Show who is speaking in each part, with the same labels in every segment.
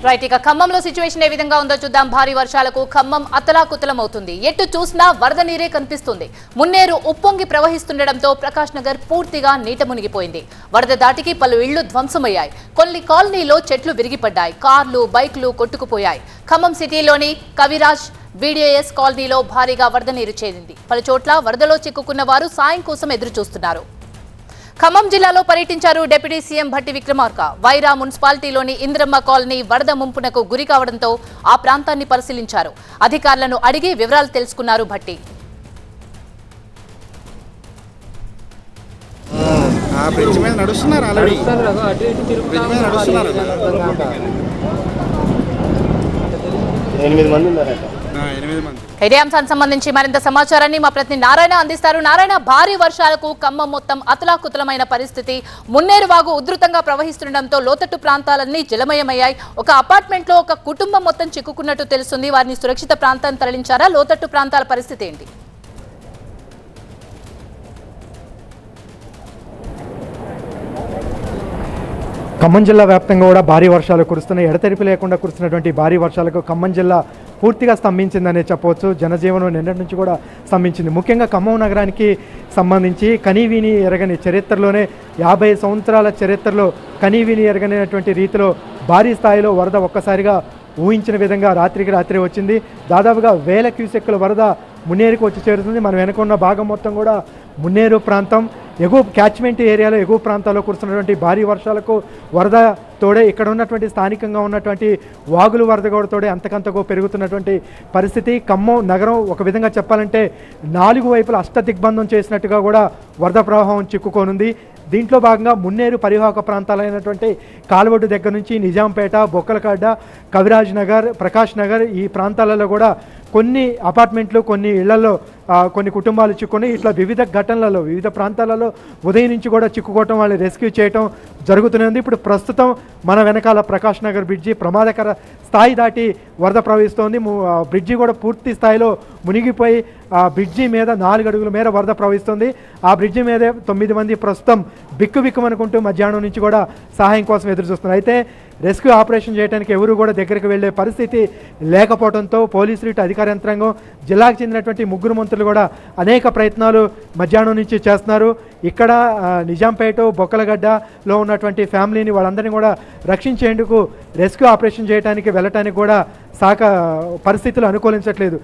Speaker 1: Right, ఇక ఖమ్మంలో situation ఏ విధంగా ఉందో చూద్దాం. భారీ వర్షాలకు ఖమ్మం అతలాకుతలమవుతుంది. ఎటు చూసినా వరద నీరే కనిపిస్తుంది. మున్నేరు ఉప్పొంగి ప్రవహిస్తుండటంతో ప్రకాష్ నగర్ పూర్తిగా నీట మునిగిపోయింది. వరద దాటికి పలు ఇళ్లు ధ్వంసమయ్యాయి. కొన్ని కాలనీలో చెట్లు విరిగిపడ్డాయి. కార్లు, బైక్లు కొట్టుకుపోయాయి. ఖమ్మం సిటీలోని కవిరాజ్ బీడీఎస్ కాలనీలో భారీగా వరద నీరు చేరింది. పలు చోట్ల వరదలో చిక్కుకున్న వారు సాయం కోసం ఎదురు చూస్తున్నారు. ఖమ్మం జిల్లాలో పర్యటించారు డిప్యూటీ సీఎం భట్టి విక్రమార్క. వైరా మున్సిపాలిటీలోని ఇంద్రమ్మ కాలనీ వరద ముంపునకు గురి కావడంతో ఆ ప్రాంతాన్ని పరిశీలించారు. అధికారులను అడిగి వివరాలు తెలుసుకున్నారు భట్టి. ఇదే అంశానికి సంబంధించి మరింత సమాచారాన్ని మా ప్రతినిధి నారాయణ అందిస్తారు. నారాయణ, భారీ వర్షాలకు ఖమ్మం మొత్తం అతలాకుతలమైన పరిస్థితి. మున్నేరు వాగు ఉధృతంగా ప్రవహిస్తుండటంతో లోతట్టు ప్రాంతాలన్నీ జలమయమయ్యాయి. ఒక అపార్ట్మెంట్ లో ఒక కుటుంబం మొత్తం చిక్కుకున్నట్టు తెలుస్తుంది. వారిని సురక్షిత ప్రాంతాన్ని తరలించారా? లోతట్టు ప్రాంతాల పరిస్థితి ఏంటి?
Speaker 2: ఖమ్మం జిల్లా వ్యాప్తంగా కూడా భారీ వర్షాలు కురుస్తున్నాయి. ఎడతెరిపి లేకుండా కురుస్తున్నటువంటి భారీ వర్షాలకు ఖమ్మం జిల్లా పూర్తిగా స్తంభించిందనే చెప్పవచ్చు. జనజీవనం నిన్నటి నుంచి కూడా స్తంభించింది. ముఖ్యంగా ఖమ్మం నగరానికి సంబంధించి కనీవిని ఎరగని చరిత్రలోనే 50 సంవత్సరాల చరిత్రలో కనీవిని ఎరగనటువంటి రీతిలో భారీ స్థాయిలో వరద ఒక్కసారిగా ఊహించిన విధంగా రాత్రికి రాత్రి వచ్చింది. దాదాపుగా 1000 క్యూసెక్కుల వరద మున్నేరుకు వచ్చి చేరుతుంది. మనం వెనుకున్న భాగం మొత్తం కూడా మున్నేరు ప్రాంతం. ఎగువ క్యాచ్మెంట్ ఏరియాలో ఎగువ ప్రాంతాల్లో కురుస్తున్నటువంటి భారీ వర్షాలకు వరద తోడే ఇక్కడ ఉన్నటువంటి స్థానికంగా ఉన్నటువంటి వాగులు వరద కూడా తోడే అంతకంతకు పెరుగుతున్నటువంటి పరిస్థితి. ఖమ్మం నగరం ఒక విధంగా చెప్పాలంటే 4 వైపులా అష్టదిగ్బంధం చేసినట్టుగా కూడా వరద ప్రవాహం చిక్కుకోనుంది. దీంట్లో భాగంగా మున్నేరు పరివాహక ప్రాంతాలైనటువంటి కాలువడ్డు దగ్గర నుంచి నిజాంపేట, బొక్కలకాడ, కవిరాజ్ నగర్, ప్రకాష్ నగర్ ఈ ప్రాంతాలలో కూడా కొన్ని అపార్ట్మెంట్లు, కొన్ని ఇళ్లలో కొన్ని కుటుంబాలు చిక్కుని ఇట్లా వివిధ ఘటనలలో వివిధ ప్రాంతాలలో ఉదయం నుంచి కూడా చిక్కుకోవటం, వాళ్ళని రెస్క్యూ చేయటం జరుగుతూనే ఉంది. ఇప్పుడు ప్రస్తుతం మన వెనకాల ప్రకాష్ నగర్ బ్రిడ్జి ప్రమాదకర స్థాయి దాటి వరద ప్రవహిస్తోంది. బ్రిడ్జి కూడా పూర్తి స్థాయిలో మునిగిపోయి ఆ బ్రిడ్జి మీద 4 అడుగుల మేర వరద ప్రవహిస్తుంది. ఆ బ్రిడ్జి మీదే 9 మంది ప్రస్తుతం బిక్కుబిక్కుమనుకుంటూ మధ్యాహ్నం నుంచి కూడా సహాయం కోసం ఎదురు చూస్తున్నారు. అయితే రెస్క్యూ ఆపరేషన్ చేయడానికి ఎవరు కూడా దగ్గరికి వెళ్లే పరిస్థితి లేకపోవడంతో పోలీసులు, ఇటు అధికార యంత్రాంగం, జిల్లాకు చెందినటువంటి 3 మంత్రులు కూడా అనేక ప్రయత్నాలు మధ్యాహ్నం నుంచి చేస్తున్నారు. ఇక్కడ నిజాంపేట, బొక్కలగడ్డలో ఉన్నటువంటి ఫ్యామిలీని వాళ్ళందరినీ కూడా రక్షించేందుకు రెస్క్యూ ఆపరేషన్ చేయడానికి వెళ్ళటానికి కూడా పరిస్థితులు అనుకూలించట్లేదు.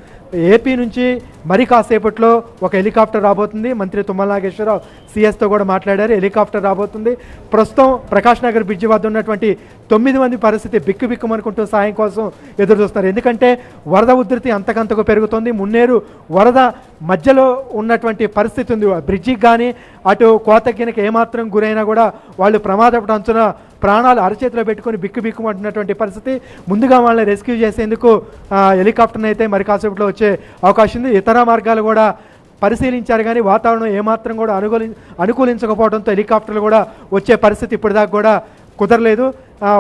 Speaker 2: ఏపీ నుంచి మరి కాసేపట్లో ఒక హెలికాప్టర్ రాబోతుంది. మంత్రి తుమ్మల నాగేశ్వరరావు సీఎస్తో కూడా మాట్లాడారు. హెలికాప్టర్ రాబోతుంది. ప్రస్తుతం ప్రకాష్ నగర్ బ్రిడ్జి వద్ద ఉన్నటువంటి 9 మంది పరిస్థితి బిక్కుబిక్కుమనుకుంటూ సాయం కోసం ఎదురు చూస్తున్నారు. ఎందుకంటే వరద ఉధృతి అంతకంతకు పెరుగుతోంది. మున్నేరు వరద మధ్యలో ఉన్నటువంటి పరిస్థితి ఉంది. బ్రిడ్జికి కానీ అటు కోతగినకి ఏమాత్రం గురైనా కూడా వాళ్ళు ప్రమాదపు అంచున ప్రాణాలు అరచేతిలో పెట్టుకొని బిక్కుబిక్కుమంటున్నటువంటి పరిస్థితి. ముందుగా వాళ్ళని రెస్క్యూ చేసేందుకు హెలికాప్టర్ని అయితే మరి కాసేపట్లో వచ్చే అవకాశం ఉంది. ఇతర మార్గాలు కూడా పరిశీలించారు కానీ వాతావరణం ఏమాత్రం కూడా అనుకూలించకపోవడంతో హెలికాప్టర్లు కూడా వచ్చే పరిస్థితి ఇప్పటిదాకా కూడా కుదరలేదు.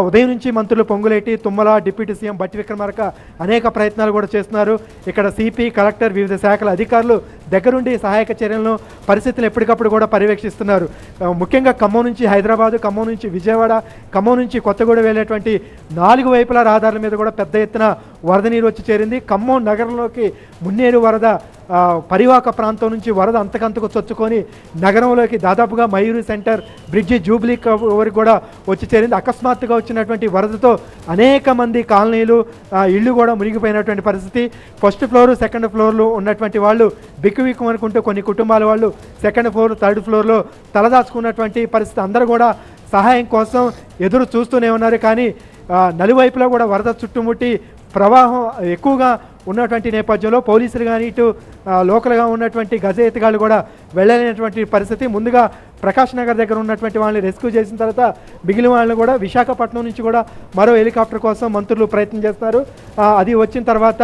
Speaker 2: ఉదయం నుంచి మంత్రులు పొంగులేటి, తుమ్మల, డిప్యూటీ సీఎం భట్టి విక్రమార్క అనేక ప్రయత్నాలు కూడా చేస్తున్నారు. ఇక్కడ సిపి, కలెక్టర్, వివిధ శాఖల అధికారులు దగ్గరుండి సహాయక చర్యలను, పరిస్థితులు ఎప్పటికప్పుడు కూడా పర్యవేక్షిస్తున్నారు. ముఖ్యంగా ఖమ్మం నుంచి హైదరాబాదు, ఖమ్మం నుంచి విజయవాడ, ఖమ్మం నుంచి కొత్తగూడెం వెళ్ళేటువంటి 4 వైపుల రహదారుల మీద కూడా పెద్ద ఎత్తున వరద నీరు వచ్చి చేరింది. ఖమ్మం నగరంలోకి మున్నేరు వరద పరివాహక ప్రాంతం నుంచి వరద అంతకంతకు చొచ్చుకొని నగరంలోకి దాదాపుగా మయూరి సెంటర్, బ్రిడ్జి, జూబ్లీ వరకు కూడా వచ్చి చేరింది. అకస్మాత్తుగా వచ్చినటువంటి వరదతో అనేక మంది కాలనీలు, ఇళ్ళు కూడా మునిగిపోయినటువంటి పరిస్థితి. ఫస్ట్ ఫ్లోర్, సెకండ్ ఫ్లోర్లు ఉన్నటువంటి వాళ్ళు బిక్కుబిక్కు అనుకుంటూ కొన్ని కుటుంబాల వాళ్ళు సెకండ్ ఫ్లోర్, థర్డ్ ఫ్లోర్లో తలదాచుకున్నటువంటి పరిస్థితి. అందరూ కూడా సహాయం కోసం ఎదురు చూస్తూనే ఉన్నారు. కానీ నలువైపులా కూడా వరద చుట్టుముట్టి ప్రవాహం ఎక్కువగా ఉన్నటువంటి నేపథ్యంలో పోలీసులు కానీ ఇటు లోకల్గా ఉన్నటువంటి గజ ఎత్తుగాళ్ళు కూడా వెళ్ళలేనటువంటి పరిస్థితి. ముందుగా ప్రకాష్ నగర్ దగ్గర ఉన్నటువంటి వాళ్ళని రెస్క్యూ చేసిన తర్వాత మిగిలిన వాళ్ళని కూడా విశాఖపట్నం నుంచి కూడా మరో హెలికాప్టర్ కోసం మంత్రులు ప్రయత్నం చేస్తున్నారు. అది వచ్చిన తర్వాత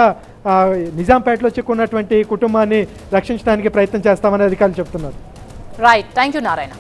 Speaker 2: నిజాంపేటలో చిక్కున్నటువంటి కుటుంబాన్ని రక్షించడానికి ప్రయత్నం చేస్తామని అధికారులు చెప్తున్నారు.
Speaker 1: Right, thank you Narayana.